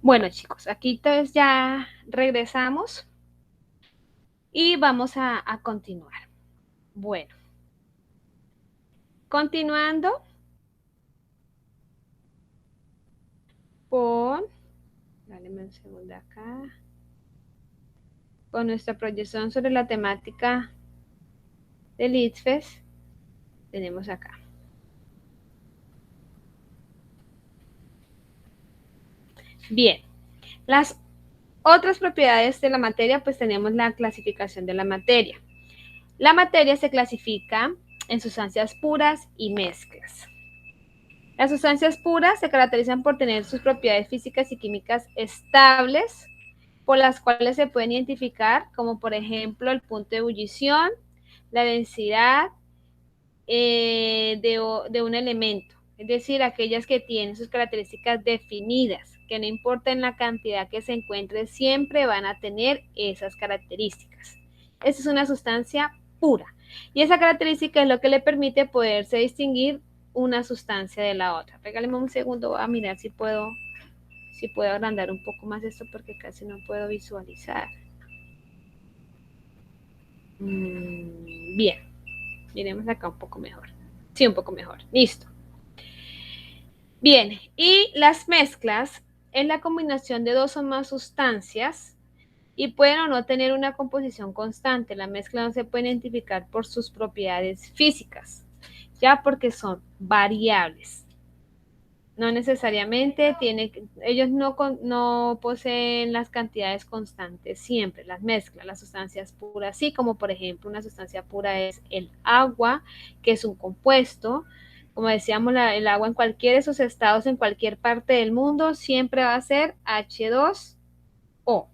Bueno, chicos, aquí entonces ya regresamos y vamos a continuar. Bueno, continuando con, dale un segundo acá, con nuestra proyección sobre la temática del ITFES, tenemos acá. Bien, las otras propiedades de la materia, pues tenemos la clasificación de la materia. La materia se clasifica en sustancias puras y mezclas. Las sustancias puras se caracterizan por tener sus propiedades físicas y químicas estables, por las cuales se pueden identificar, como por ejemplo el punto de ebullición, la densidad de un elemento, es decir, aquellas que tienen sus características definidas, que no importa en la cantidad que se encuentre, siempre van a tener esas características. Esa es una sustancia pura. Y esa característica es lo que le permite poderse distinguir una sustancia de la otra. Regáleme un segundo, voy a mirar si puedo agrandar un poco más esto porque casi no puedo visualizar. Bien, miremos acá un poco mejor. Sí, un poco mejor. Listo. Bien, y las mezclas es la combinación de dos o más sustancias y pueden o no tener una composición constante. La mezcla no se puede identificar por sus propiedades físicas, ya porque son variables. No necesariamente ellos no poseen las cantidades constantes siempre, las mezclas, las sustancias puras, sí, como por ejemplo una sustancia pura es el agua, que es un compuesto. Como decíamos, el agua en cualquiera de sus estados, en cualquier parte del mundo, siempre va a ser H2O.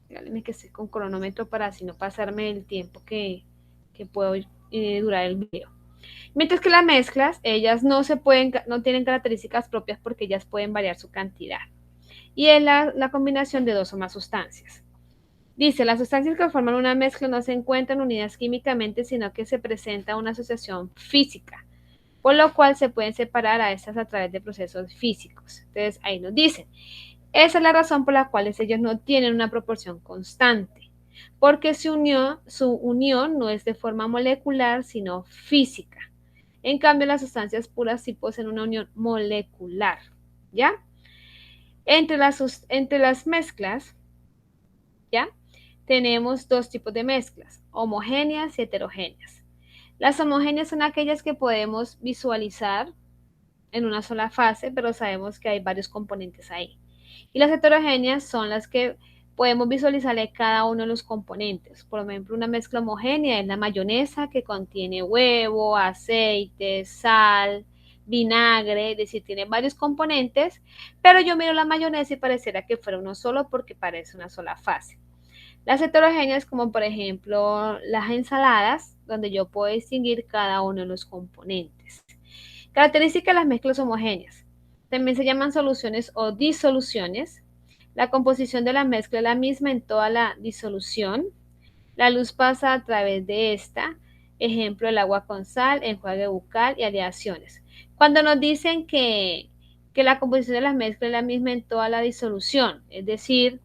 Díganme que estoy con cronómetro para así no pasarme el tiempo que puedo durar el video. Mientras que las mezclas, ellas no tienen características propias porque ellas pueden variar su cantidad. Y es la combinación de dos o más sustancias. Dice, las sustancias que forman una mezcla no se encuentran unidas químicamente, sino que se presenta una asociación física, por lo cual se pueden separar a estas a través de procesos físicos. Entonces, ahí nos dicen, esa es la razón por la cual ellos no tienen una proporción constante, porque su unión no es de forma molecular, sino física. En cambio, las sustancias puras sí poseen una unión molecular, ¿ya? Entre las mezclas, ¿ya? Tenemos dos tipos de mezclas, homogéneas y heterogéneas. Las homogéneas son aquellas que podemos visualizar en una sola fase, pero sabemos que hay varios componentes ahí. Y las heterogéneas son las que podemos visualizarle cada uno de los componentes. Por ejemplo, una mezcla homogénea es la mayonesa que contiene huevo, aceite, sal, vinagre, es decir, tiene varios componentes, pero yo miro la mayonesa y pareciera que fuera uno solo porque parece una sola fase. Las heterogéneas, como por ejemplo las ensaladas, donde yo puedo distinguir cada uno de los componentes. Características de las mezclas homogéneas. También se llaman soluciones o disoluciones. La composición de la mezcla es la misma en toda la disolución. La luz pasa a través de esta. Ejemplo, el agua con sal, enjuague bucal y aleaciones. Cuando nos dicen que la composición de las mezclas es la misma en toda la disolución, es decir,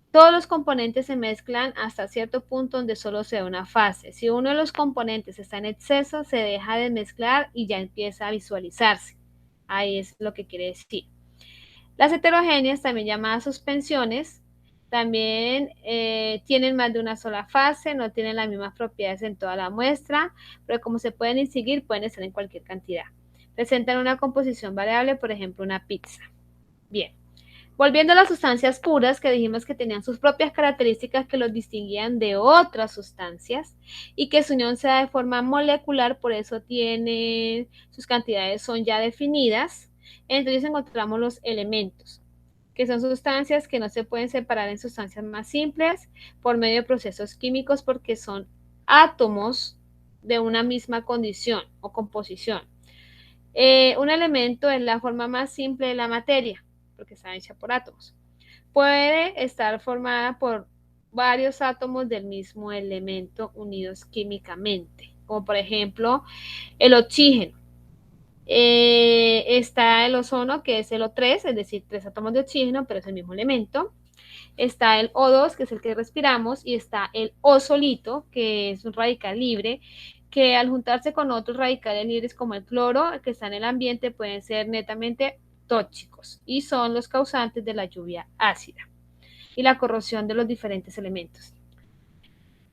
todos los componentes se mezclan hasta cierto punto donde solo se da una fase. Si uno de los componentes está en exceso, se deja de mezclar y ya empieza a visualizarse. Ahí es lo que quiere decir. Las heterogéneas, también llamadas suspensiones, también tienen más de una sola fase, no tienen las mismas propiedades en toda la muestra, pero como se pueden distinguir, pueden estar en cualquier cantidad. Presentan una composición variable, por ejemplo, una pizza. Bien. Volviendo a las sustancias puras, que dijimos que tenían sus propias características que los distinguían de otras sustancias y que su unión se da de forma molecular, por eso sus cantidades son ya definidas. Entonces encontramos los elementos, que son sustancias que no se pueden separar en sustancias más simples por medio de procesos químicos porque son átomos de una misma condición o composición. Un elemento es la forma más simple de la materia, porque está hecha por átomos. Puede estar formada por varios átomos del mismo elemento unidos químicamente, como por ejemplo el oxígeno. Está el ozono, que es el O3, es decir, 3 átomos de oxígeno, pero es el mismo elemento. Está el O2, que es el que respiramos, y está el O solito, que es un radical libre, que al juntarse con otros radicales libres como el cloro, que está en el ambiente, pueden ser netamente tóxicos y son los causantes de la lluvia ácida y la corrosión de los diferentes elementos.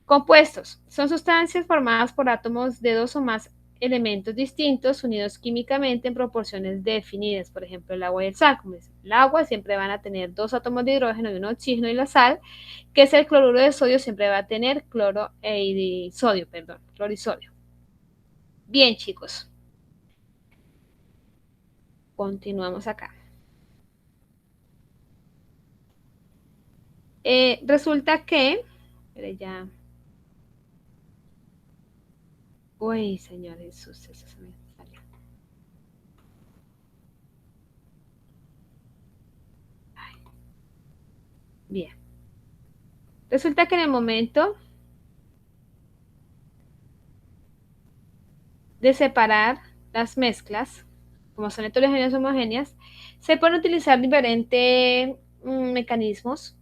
Compuestos son sustancias formadas por átomos de dos o más elementos distintos unidos químicamente en proporciones definidas, por ejemplo el agua y el sal. Como dice, el agua siempre van a tener dos átomos de hidrógeno y uno de oxígeno, y la sal, que es el cloruro de sodio, siempre va a tener cloro y sodio, perdón, cloro y sodio. Bien, chicos, continuamos acá. Resulta que, ya, uy, Señor Jesús, eso se me salió. Ay, bien, resulta que en el momento de separar las mezclas, como son heterogéneas y homogéneas, se pueden utilizar diferentes mecanismos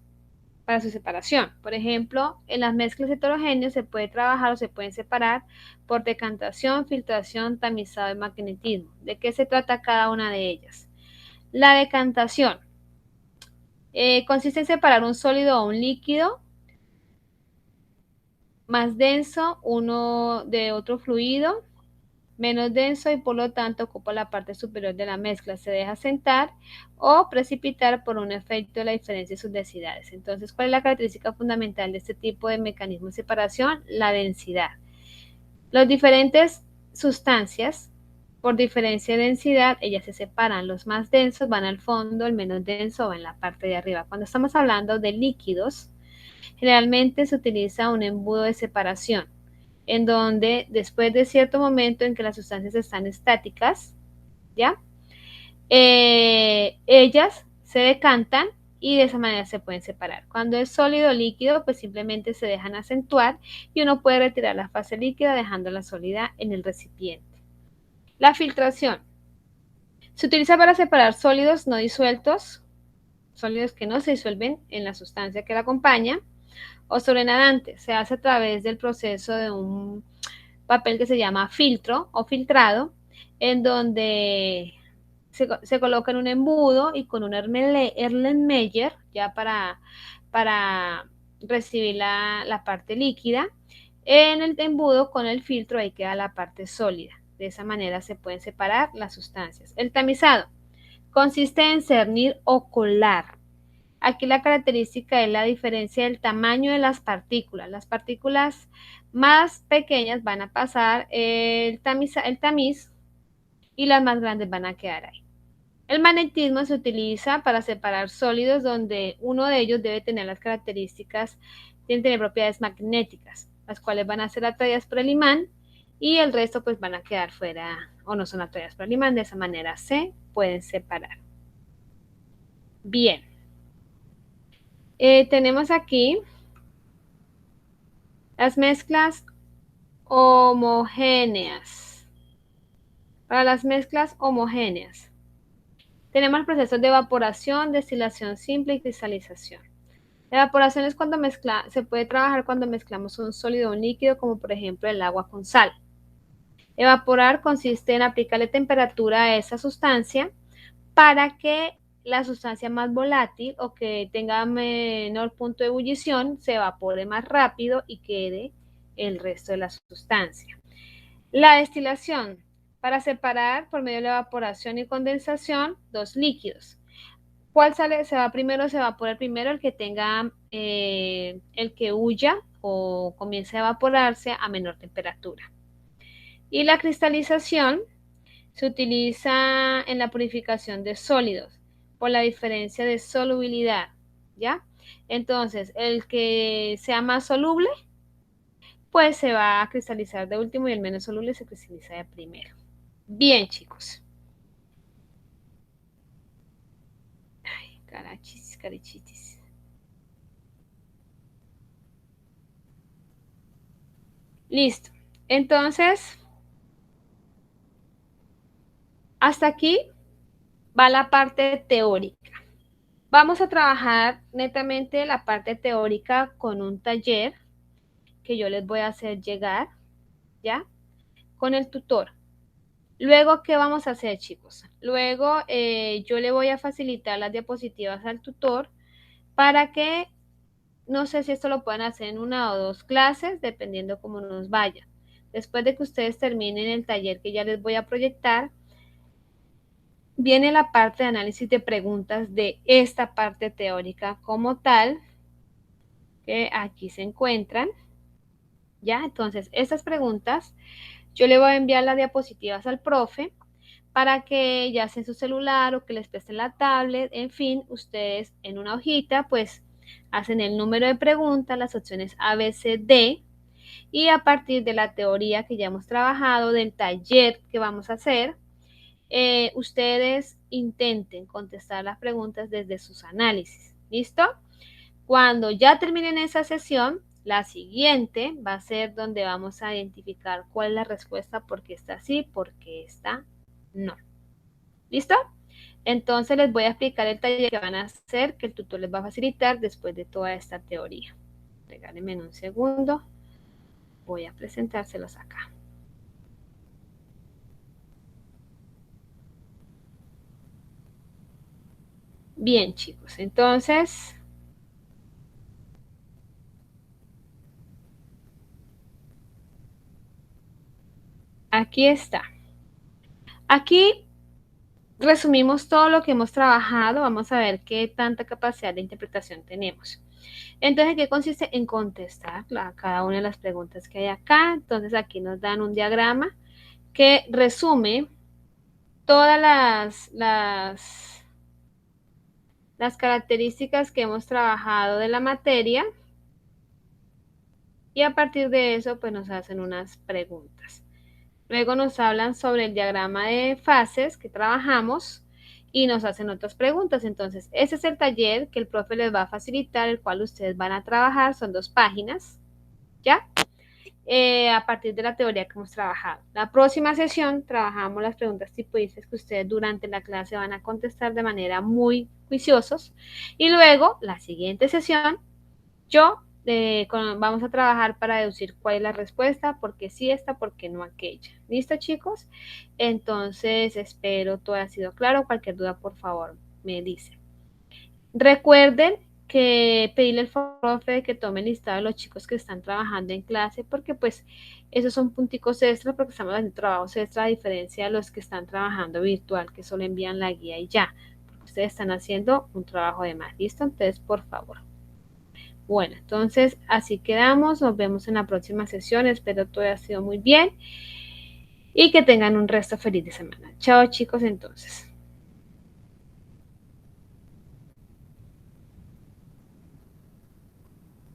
para su separación. Por ejemplo, en las mezclas heterogéneas se puede trabajar o se pueden separar por decantación, filtración, tamizado y magnetismo. ¿De qué se trata cada una de ellas? La decantación consiste en separar un sólido o un líquido más denso uno de otro fluido menos denso y por lo tanto ocupa la parte superior de la mezcla. Se deja sentar o precipitar por un efecto de la diferencia de sus densidades. Entonces, ¿cuál es la característica fundamental de este tipo de mecanismo de separación? La densidad. Las diferentes sustancias, por diferencia de densidad, ellas se separan. Los más densos van al fondo, el menos denso va en la parte de arriba. Cuando estamos hablando de líquidos, generalmente se utiliza un embudo de separación, en donde después de cierto momento en que las sustancias están estáticas, ¿ya? Ellas se decantan y de esa manera se pueden separar. Cuando es sólido o líquido, pues simplemente se dejan acentuar y uno puede retirar la fase líquida dejándola sólida en el recipiente. La filtración se utiliza para separar sólidos no disueltos, sólidos que no se disuelven en la sustancia que la acompaña, o sobrenadantes. Se hace a través del proceso de un papel que se llama filtro o filtrado, en donde se coloca en un embudo y con un Erlenmeyer ya para recibir la parte líquida. En el embudo con el filtro ahí queda la parte sólida. De esa manera se pueden separar las sustancias. El tamizado consiste en cernir o colar. Aquí la característica es la diferencia del tamaño de las partículas. Las partículas más pequeñas van a pasar el tamiz y las más grandes van a quedar ahí. El magnetismo se utiliza para separar sólidos donde uno de ellos debe tener las características, tiene que tener propiedades magnéticas, las cuales van a ser atraídas por el imán y el resto pues van a quedar fuera o no son atraídas por el imán. De esa manera se pueden separar. Bien. Tenemos aquí las mezclas homogéneas. Para las mezclas homogéneas, tenemos procesos de evaporación, destilación simple y cristalización. La evaporación es cuando se puede trabajar cuando mezclamos un sólido o un líquido, como por ejemplo el agua con sal. Evaporar consiste en aplicarle temperatura a esa sustancia para que la sustancia más volátil o que tenga menor punto de ebullición se evapore más rápido y quede el resto de la sustancia. La destilación, para separar por medio de la evaporación y condensación dos líquidos. ¿Cuál sale? Se va primero, se evapora primero el que tenga, el que huya o comience a evaporarse a menor temperatura. Y la cristalización se utiliza en la purificación de sólidos por la diferencia de solubilidad, ¿ya? Entonces, el que sea más soluble, pues se va a cristalizar de último y el menos soluble se cristaliza de primero. Bien, chicos. Ay, carachis, carichitis. Listo. Entonces, hasta aquí va la parte teórica. Vamos a trabajar netamente la parte teórica con un taller que yo les voy a hacer llegar, ¿ya? Con el tutor. Luego, ¿qué vamos a hacer, chicos? Luego, yo le voy a facilitar las diapositivas al tutor para que, no sé si esto lo pueden hacer en una o dos clases, dependiendo cómo nos vaya. Después de que ustedes terminen el taller que ya les voy a proyectar, viene la parte de análisis de preguntas de esta parte teórica como tal, que aquí se encuentran. ¿Ya? Entonces, estas preguntas, yo le voy a enviar las diapositivas al profe para que ya sea en su celular o que les presten la tablet, en fin, ustedes en una hojita, pues hacen el número de preguntas, las opciones A, B, C, D, y a partir de la teoría que ya hemos trabajado, del taller que vamos a hacer, ustedes intenten contestar las preguntas desde sus análisis. ¿Listo? Cuando ya terminen esa sesión, la siguiente va a ser donde vamos a identificar cuál es la respuesta, por qué está sí, por qué está no. ¿Listo? Entonces les voy a explicar el taller que van a hacer, que el tutor les va a facilitar después de toda esta teoría. Regálenme un segundo. Voy a presentárselos acá. Bien, chicos, entonces aquí está. Aquí resumimos todo lo que hemos trabajado. Vamos a ver qué tanta capacidad de interpretación tenemos. Entonces, ¿qué consiste? En contestar cada una de las preguntas que hay acá. Entonces, aquí nos dan un diagrama que resume todas las características que hemos trabajado de la materia, y a partir de eso, pues nos hacen unas preguntas. Luego nos hablan sobre el diagrama de fases que trabajamos y nos hacen otras preguntas. Entonces, ese es el taller que el profe les va a facilitar, el cual ustedes van a trabajar. Son 2 páginas, ¿ya? A partir de la teoría que hemos trabajado. La próxima sesión trabajamos las preguntas tipo dices que ustedes durante la clase van a contestar de manera muy juiciosos. Y luego, la siguiente sesión, vamos a trabajar para deducir cuál es la respuesta, por qué sí esta, por qué no aquella. ¿Listo, chicos? Entonces, espero todo haya sido claro. Cualquier duda, por favor, me dicen. Recuerden que pedirle al profe de que tome el listado de los chicos que están trabajando en clase, porque pues esos son punticos extra, porque estamos haciendo trabajos extra a diferencia de los que están trabajando virtual, que solo envían la guía y ya, porque ustedes están haciendo un trabajo de más. ¿Listo? Entonces, por favor. Bueno, entonces así quedamos. Nos vemos en la próxima sesión. Espero todo haya sido muy bien y que tengan un resto feliz de semana. Chao, chicos, entonces.